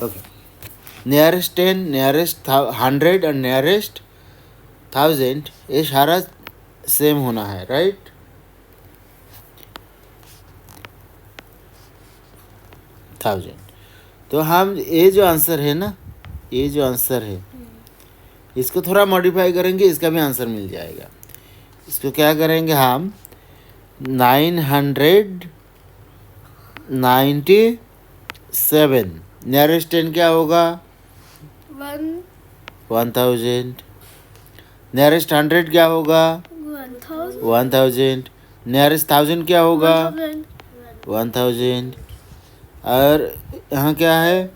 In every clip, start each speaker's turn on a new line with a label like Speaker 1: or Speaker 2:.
Speaker 1: Okay, nearest 10, nearest 100 और nearest 1000, ये सारा सेम होना है, राइट? थाउजेंड। तो हम ये जो आंसर है ना, ये जो आंसर है इसको थोड़ा मॉडिफाई करेंगे, इसका भी आंसर मिल जाएगा। इसको क्या करेंगे हम, 997, नियरेस्ट 10 क्या होगा? 1000। नियरेस्ट 100 क्या होगा? 1000। नियरेस्ट 1000 क्या होगा? 1000। और यहाँ क्या है?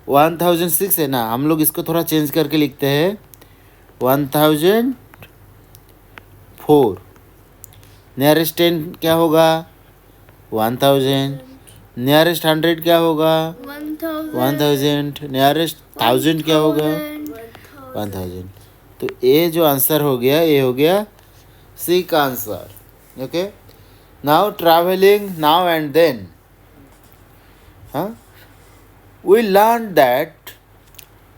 Speaker 1: 1006 है ना, हम लोग इसको थोड़ा चेंज करके लिखते हैं 1004। नियरेस्ट 10 क्या होगा? 1000। नियरेस्ट 100 क्या होगा? 1000। नियरेस्ट 1000 क्या होगा? 1000। तो ये जो आंसर हो गया, ये हो गया सी का answer. Okay, now travelling now and then, हाँ, we learned that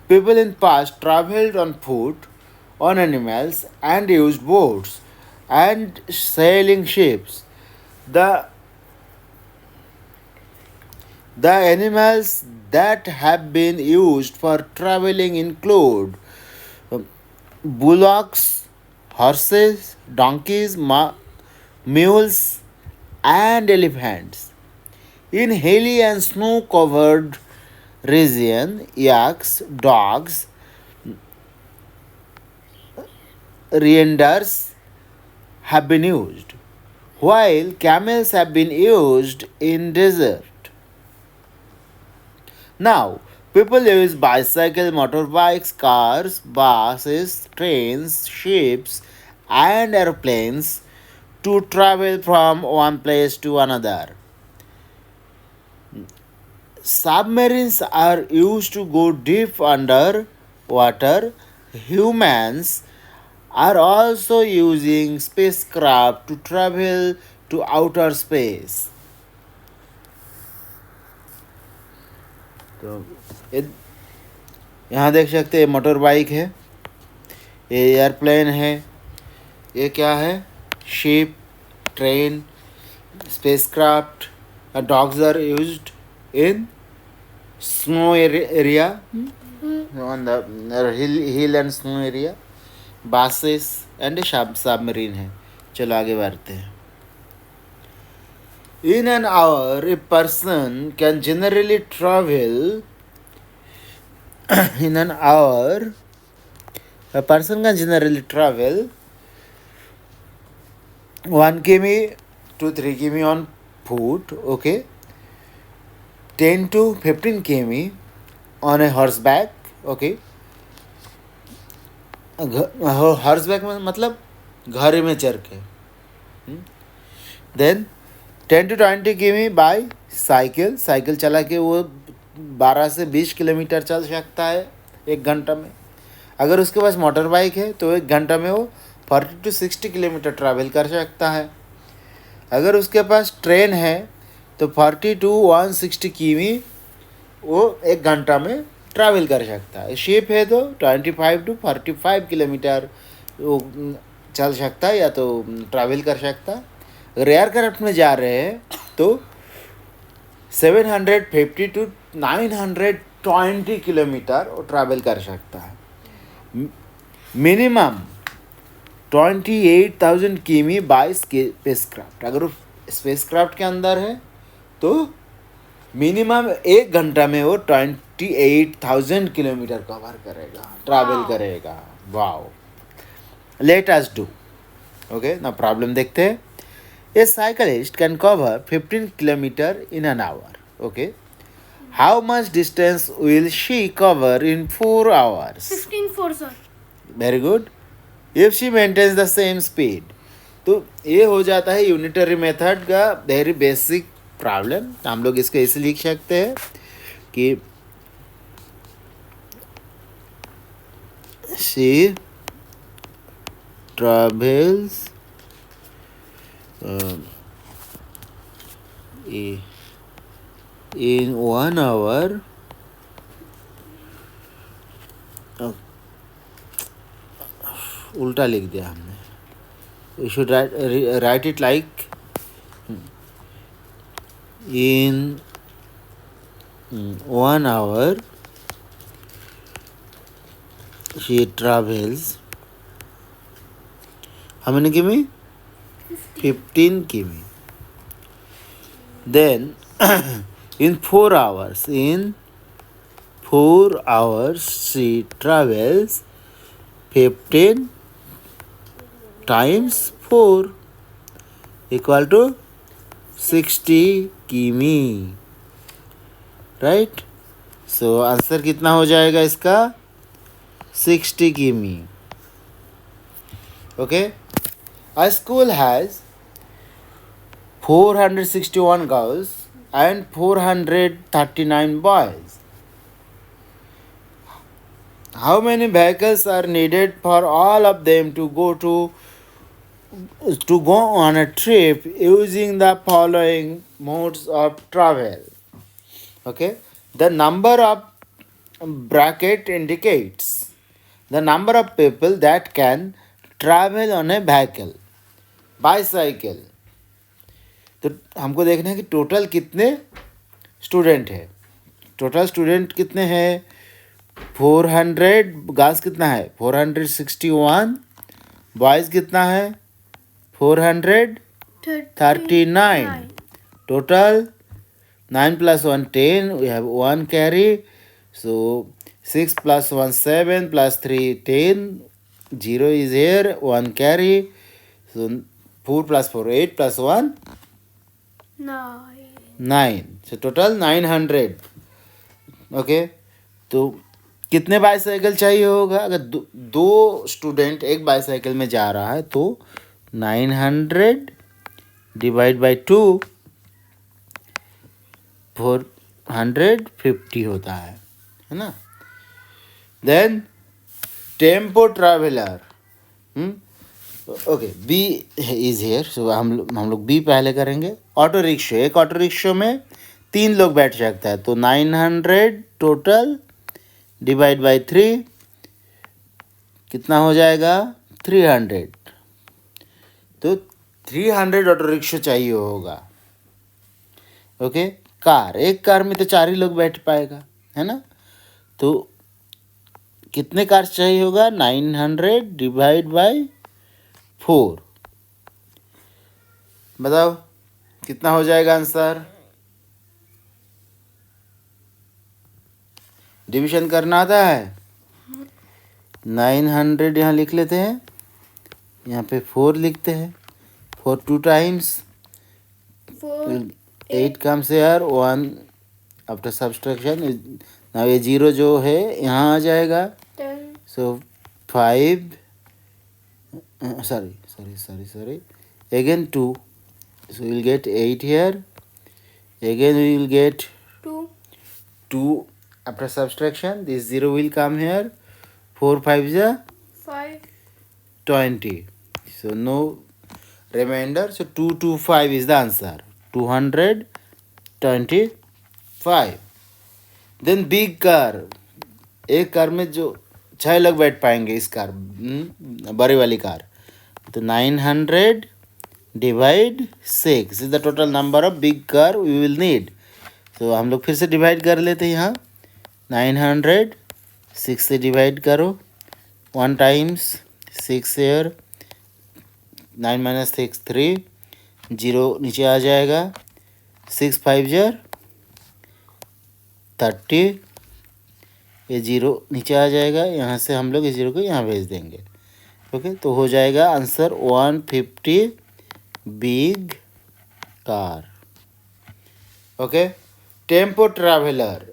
Speaker 1: people in past traveled on foot, on animals, and used boats and sailing ships. The animals that have been used for traveling include bullocks, horses, donkeys, mules, and elephants. In hilly and snow-covered region, yaks, dogs, reindeers have been used, while camels have been used in desert. Now, people use bicycle, motorbikes, cars, buses, trains, ships, and airplanes to travel from one place to another. Submarines are used to go deep under water. Humans are also using spacecraft to travel to outer space. तो यहाँ देख सकते हैं motor bike है, ये airplane है, ये क्या है? Ship, train, spacecraft. Dogs are used in snow area, on the hill and snow area. Buses and submarine है। चलो आगे बढ़ते हैं। In an hour, a person can generally travel in an hour, a person can generally travel 1 km to 3 km on foot, okay, 10 to 15 km on a horseback, okay. Horseback में मतलब घोड़े में चढ़ के। Then 10 to 20 km by cycle, cycle चला के वो 12 से 20 किलोमीटर चल सकता है 1 घंटा में। अगर उसके पास मोटर बाइक है तो 1 घंटा में वो 40 to 60 किलोमीटर ट्रैवल कर सकता है। अगर उसके पास ट्रेन है तो 40 to 160 किमी वो 1 घंटा में ट्रैवल कर सकता है। शिप है तो 25 to 45 किलोमीटर वो चल सकता है या तो ट्रैवल कर सकता है। अगर एयरक्राफ्ट में जा रहे हैं तो 750 to 920 किलोमीटर वो ट्रैवल कर सकता है। मिनिमम 28,000 किमी बाय स्पेसक्राफ्ट। अगर वो स्पेसक्राफ्ट के अंदर है तो मिनिमम 1 घंटा में वो 28,000 किलोमीटर कवर करेगा, ट्रैवल करेगा। Wow, let us do. Okay, ना प्रॉब्लम देखते हैं। A cyclist can cover 15 kilometre in an hour, okay. How much distance will she cover in 4 hours?
Speaker 2: 15 sir.
Speaker 1: Very good. If she maintains the same speed, तो ये हो जाता है unitary method का very basic problem. हम लोग इसको ऐसे लिख सकते हैं कि शी ट्रैवल्स in 1 hour उल्टा लिख दिया हमने. We should write it like in 1 hour she travels how many kilometers? 15 kilometers. Then in 4 hours she travels 15 times 4 equal to 60 किमी. राइट. सो आंसर कितना हो जाएगा इसका? 60 किमी. Okay. A school has 461 girls and 439 boys. How many vehicles are needed for all of them to go on a trip using the following modes of travel? Okay. The number of bracket indicates the number of people that can travel on a vehicle. Bicycle. तो हमको देखना है कि total कितने student है. Total student कितने हैं? 400. Girls कितना है? 461. बॉयज़ कितना है? 439. Total 9 plus 1 10. We have 1 carry. So 6 plus 1 7 plus 3 10. 0 is here. 1 carry. So 4 plus 4 8 plus 1 9. So total 900. Okay. तो कितने बाईसाइकिल चाहिए होगा? अगर दो स्टूडेंट एक बाईसाइकिल में जा रहा है तो 900 डिवाइड बाई 2 450 होता है ना. Then tempo traveller. Okay. B is here. So हम लोग बी पहले करेंगे. Auto rickshaw. एक ऑटो रिक्शा में 3 लोग बैठ सकता है. तो 900 टोटल डिवाइड बाई 3 कितना हो जाएगा? 300. तो 300 ऑटो रिक्शा चाहिए होगा. ओके. कार. एक कार में तो 4 ही लोग बैठ पाएगा, है ना. तो कितने कार चाहिए होगा? 900 डिवाइड बाई 4. बताओ कितना हो जाएगा आंसर? डिवीजन करना आता है? 900 यहाँ लिख लेते हैं. यहाँ पे 4 लिखते हैं. 4 2 times 8 comes here. 1 after subtraction. Now ये 0 जो है यहाँ आ जाएगा. सो 5 sorry again 2. So we will get 8 here. Again we will get 2 after subtraction. This 0 will come here. 4 5 is 20. So no remainder. So 225 is the answer. 225. Then big car. एक car में जो 6 लोग बैठ पाएंगे इस कार, बड़ी वाली कार. तो 900 divide 6 is the total number of big car we will need. तो हम लोग फिर से डिवाइड कर लेते हैं. यहाँ 900 6 से डिवाइड करो. 1 टाइम्स 6 एयर. 9 माइनस 6 3. 0 नीचे आ जाएगा. 6 5 30. ये 0 नीचे आ जाएगा. यहाँ से हम लोग इस 0 को यहाँ भेज देंगे. ओके. तो हो जाएगा answer 150 big car. Okay. Tempo traveller.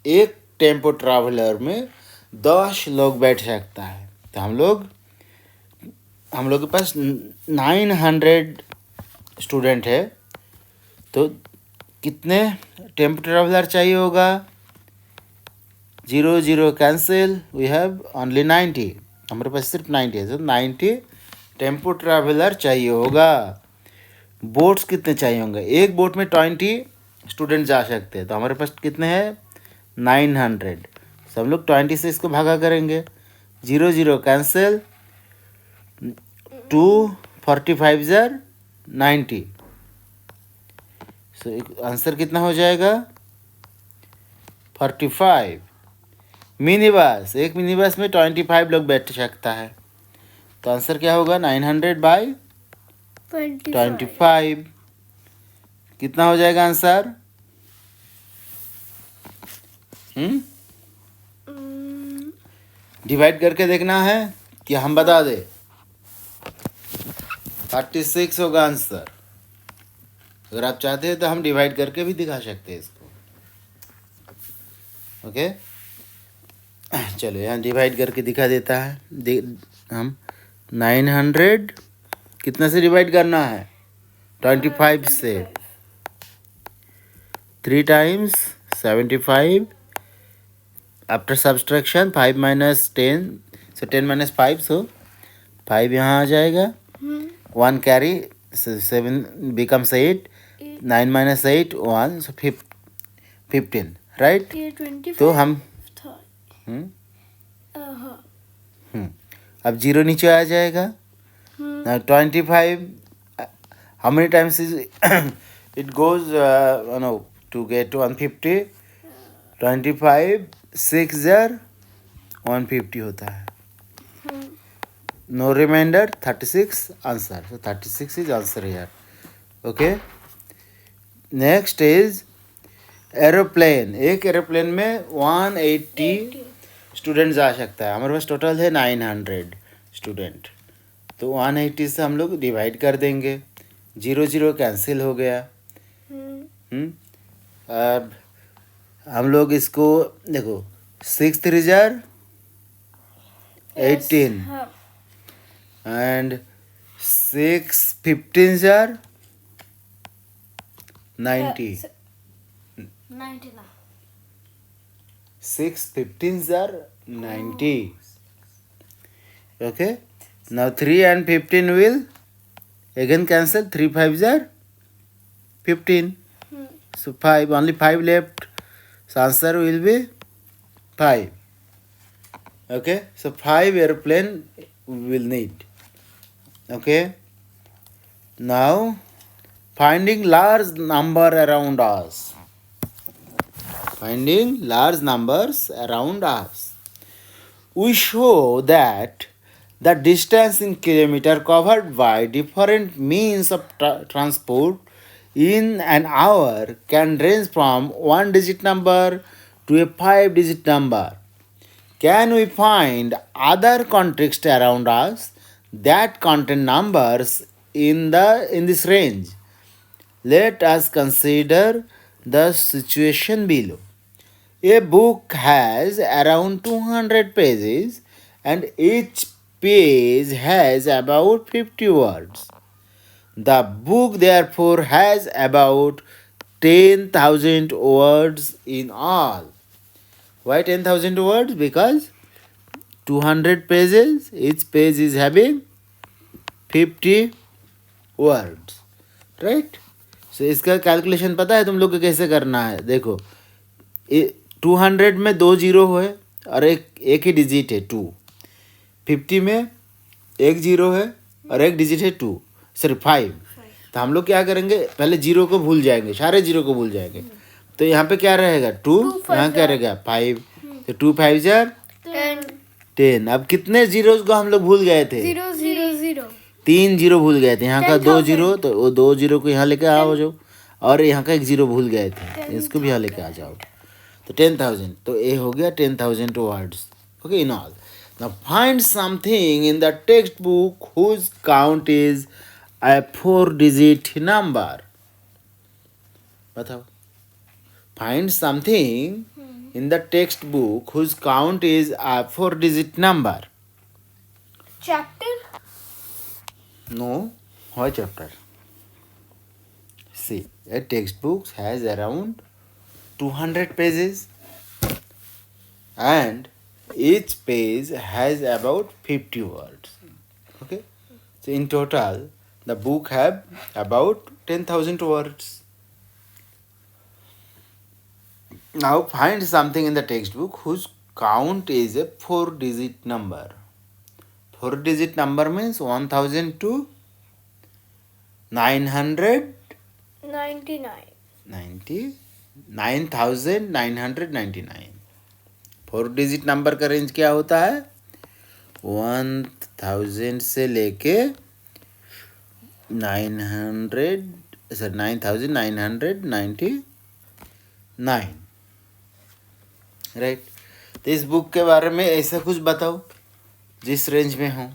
Speaker 1: एक टेम्पो ट्रैवलर में 10 लोग बैठ सकता है. तो हम लोग के पास 900 स्टूडेंट है. तो कितने टेम्पो ट्रैवलर चाहिए होगा? 0 0 कैंसिल. We have only 90. हमारे पास सिर्फ 90 है. तो 90 टेम्पो ट्रैवलर चाहिए होगा. बोट्स कितने चाहिए होंगे? एक बोट में 20 स्टूडेंट जा सकते हैं. तो हमारे पास कितने हैं? 900. सब लोग 26 को भागा करेंगे, 0 0 कैंसिल, 2 45 ज़र 90। सो आंसर कितना हो जाएगा? 45। मिनी बस, एक मिनी बस में 25 लोग बैठ सकता है, तो आंसर क्या होगा? 900/25। कितना हो जाएगा आंसर? डिवाइड करके देखना है कि हम बता दे। 36 होगा आंसर। अगर आप चाहते हैं तो हम डिवाइड करके भी दिखा सकते हैं इसको। ओके, चलो यहाँ डिवाइड करके दिखा देता है। हम 900 कितना से डिवाइड करना है? 25 से। 3 टाइम्स 75 आफ्टर सब्सट्रैक्शन 5 - 10, सो 10 - 5, सो 5 यहाँ आ जाएगा, 1 कैरी, 7 becomes 8, 9 - 8 1, सो 15, राइट? तो हम अब 0 नीचे आ जाएगा। 25, how many times is it goes no to get 150? 25 6 ज़र 150 होता है। No remainder, 36 answer. So 36 is answer here. Okay. Next is aeroplane. एक एरोप्लेन में 180 स्टूडेंट्स आ सकता है। हमारे पास टोटल है 900 स्टूडेंट, तो 180 से हम लोग डिवाइड कर देंगे, 0 0 कैंसिल हो गया। अब हम लोग इसको देखो, 6 3 ज़र 18 एंड 6 15 ज़र 90। 6 15 ज़र 90. Okay. Now 3 and 15 will again cancel. 3 5 ज़र 15. So 5, only 5 left. So answer will be 5. Okay. So 5 airplane we will need. Okay. Now finding large number around us. Finding large numbers around us. We show that the distance in kilometer covered by different means of transport in an hour can range from 1-digit number to a 5-digit number. Can we find other context around us that contain numbers in this range? Let us consider the situation below. A book has around 200 pages and each page has about 50 words. The book therefore has about 10,000 words in all. Why 10,000 words? Because 200 pages, each page is having 50 words. Right? So इसका calculation पता है तुम लोग को कैसे करना है? देखो, 200 में 2 जीरो है और एक ही डिजिट है 2। 50 में 1 जीरो है और एक डिजिट है 2, सॉरी 5। तो हम लोग क्या करेंगे, पहले जीरो को भूल जाएंगे, सारे जीरो को भूल जाएंगे। तो यहाँ पे क्या रहेगा 2, यहाँ क्या रहेगा 5। तो 2 5 ज़र 10। अब कितने जीरोस को हम लोग भूल गए थे?
Speaker 2: 0 0 0।
Speaker 1: 3 जीरो भूल गए थे। यहाँ का 2 जीरो, तो वो 2 जीरो को यहाँ लेके आओ जाओ, और यहाँ का 1 जीरो भूल गए थे, इसको भी यहाँ लेके आ जाओ। तो 10,000, तो ये हो गया 10,000 words. Okay, in all. Now find something in the text book whose count is a 4-digit number. बताओ, find something in the textbook whose count is a 4-digit number.
Speaker 2: Chapter?
Speaker 1: No, why chapter? See, a textbook has around 200 pages and each page has about 50 words. Okay, so in total the book have about 10,000 words. Now find something in the textbook whose count is a 4-digit number. 4-digit number means 1000 to 900
Speaker 2: 99.
Speaker 1: 99,999. 4-digit number का range क्या होता है? 1000 से लेके 9,999. Right. तो इस book के बारे में ऐसा कुछ बताओ जिस रेंज में हो.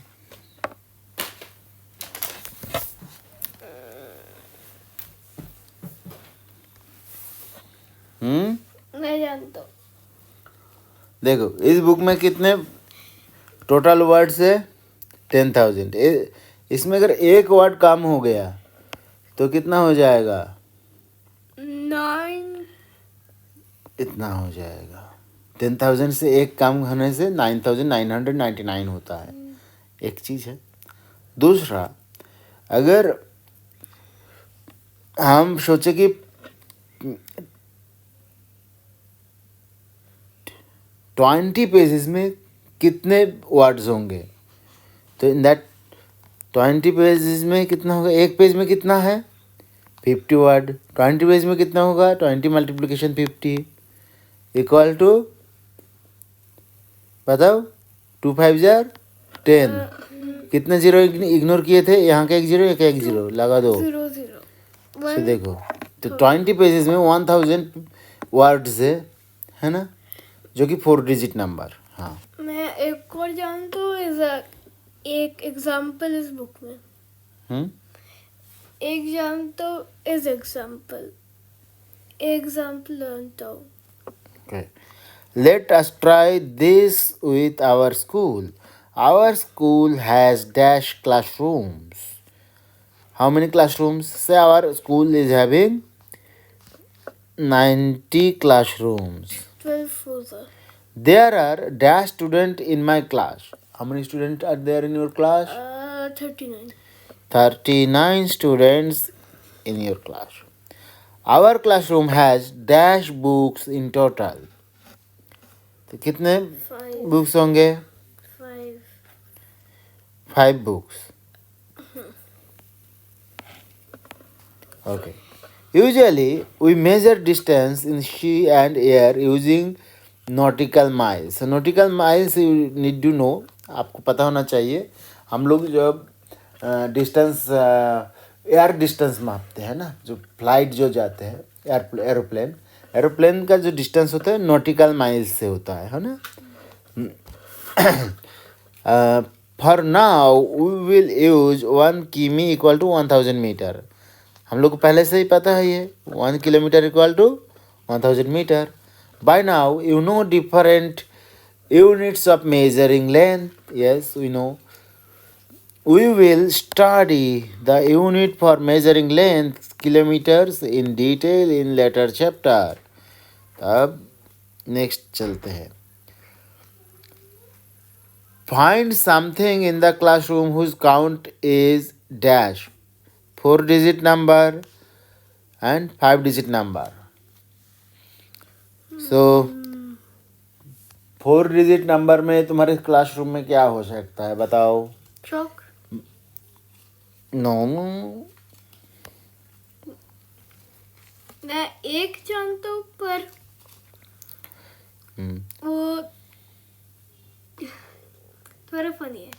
Speaker 2: मैं जानता हूँ.
Speaker 1: देखो इस बुक में कितने टोटल वर्ड्स है? 10,000. इसमें अगर एक वर्ड कम हो गया तो कितना हो जाएगा?
Speaker 2: 9.
Speaker 1: इतना हो जाएगा. 10,000 से एक कम होने से 9,999 होता है. एक चीज़ है. दूसरा, अगर हम सोचे कि 20 पेजेस में कितने वर्ड्स होंगे, तो इन दैट 20 पेजेस में कितना होगा? एक पेज में कितना है? 50 वर्ड. 20 पेज में कितना होगा? 20 मल्टीप्लिकेशन 50 इक्वल टू, बताओ, 2 5 जार 10. कितने जीरो इग्नोर किए थे? यहाँ का एक जीरो, एक जीरो लगा दो.
Speaker 2: 0 0.
Speaker 1: तो देखो, तो 20 पेजेस में 1000 वर्ड्स है ना, जो कि 4-digit नंबर. हाँ.
Speaker 2: मैं एक और जानता हूँ. एक एग्जाम्पल इस बुक में. एक जानता हूँ. इस एग्जाम्पल जानता हूँ.
Speaker 1: Okay. Let us try this with our school. Our school has dash classrooms. How many classrooms? Say our school is having 90 classrooms.
Speaker 2: 12 further.
Speaker 1: There are dash students in my class. How many students are there in your class?
Speaker 2: 39.
Speaker 1: 39 students in your class. Our classroom has dash books in total. तो कितने
Speaker 2: 5.
Speaker 1: Books होंगे?
Speaker 2: 5.
Speaker 1: 5 books. Okay. Usually we measure distance in sea and air using nautical miles. So nautical miles you need to know. आपको पता होना चाहिए. हम लोग जब डिस्टेंस एयर डिस्टेंस मापते हैं ना, जो फ्लाइट जो जाते हैं एरोप्लेन का जो डिस्टेंस होता है नॉटिकल माइल्स से होता है ना. For now we will use 1 km equal to 1000 metre. हम लोग को पहले से ही पता है ये 1 kilometre equal to 1000 metre. By now you know different units of measuring length. Yes, we know. We will study the unit for measuring length, kilometers, in detail in later chapter. अब next चलते हैं. Find something in the classroom whose count is dash, 4-digit number and 5-digit number. So 4-digit number में तुम्हारे classroom में क्या हो सकता है? बताओ.
Speaker 2: चौक.
Speaker 1: नो.
Speaker 2: मैं एक जानता हूँ पर वो थोड़ा फनी है.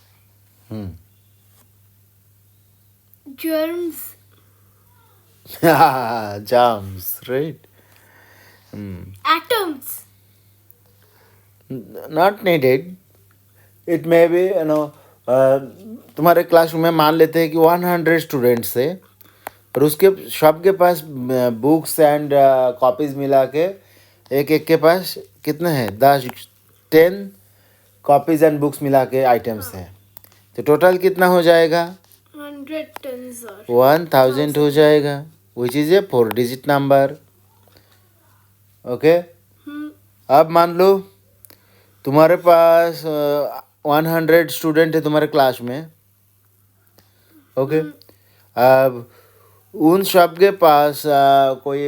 Speaker 2: Germs.
Speaker 1: Germs, right?
Speaker 2: Atoms.
Speaker 1: Not needed. It may be, तुम्हारे क्लासरूम में मान लेते हैं कि 100 स्टूडेंट्स है और उसके सबके पास बुक्स एंड कॉपीज मिला के एक के पास कितने हैं? 10 कॉपीज एंड बुक्स मिला के आइटम्स हैं. तो टोटल कितना हो जाएगा? 1000 हो जाएगा, which is a 4-digit number. Okay. अब मान लो तुम्हारे पास 100 स्टूडेंट है तुम्हारे क्लास में. ओके. अब उन सब के पास कोई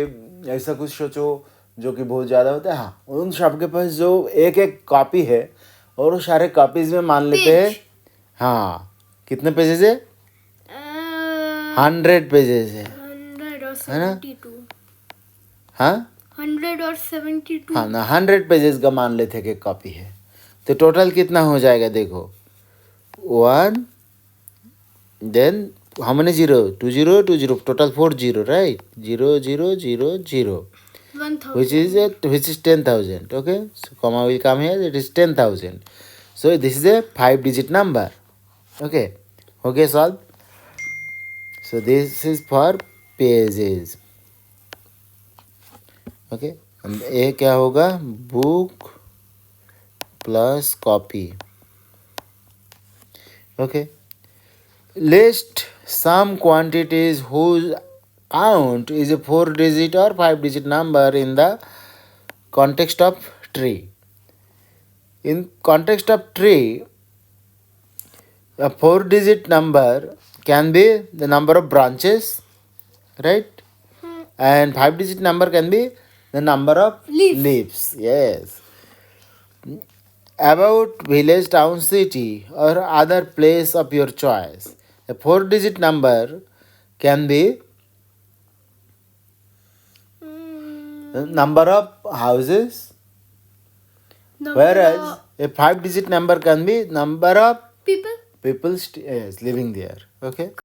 Speaker 1: ऐसा कुछ सोचो जो कि बहुत ज़्यादा होता है, हाँ, उन सबके पास जो एक एक कॉपी है और वो सारे कॉपीज में मान लेते हैं, हाँ, कितने पेजेस है? 100 पेजेस है,
Speaker 2: 100 और
Speaker 1: है ना?
Speaker 2: 72.
Speaker 1: हाँ
Speaker 2: 100 और 72.
Speaker 1: हाँ ना, 100 पेजेस का मान लेते कि कॉपी है, तो टोटल कितना हो जाएगा देखो, 1, then how many zero, 2 0 total 4 0, right, 0 0 0 0,
Speaker 2: 1000.
Speaker 1: which is 10,000. Okay, so comma will come here, it is 10,000. So this is a 5-digit number. Okay, solve. So this is for pages. Okay, and A क्या होगा, book plus copy. Okay, list some quantities whose count is a 4-digit or 5-digit number in the context of tree. In context of tree, a 4-digit number can be the number of branches, right? And 5-digit number can be the number of leaves. Yes. About village, town, city, or other place of your choice, a 4-digit number can be the number of houses, whereas a 5-digit number can be number of
Speaker 2: people.
Speaker 1: people living there. Okay.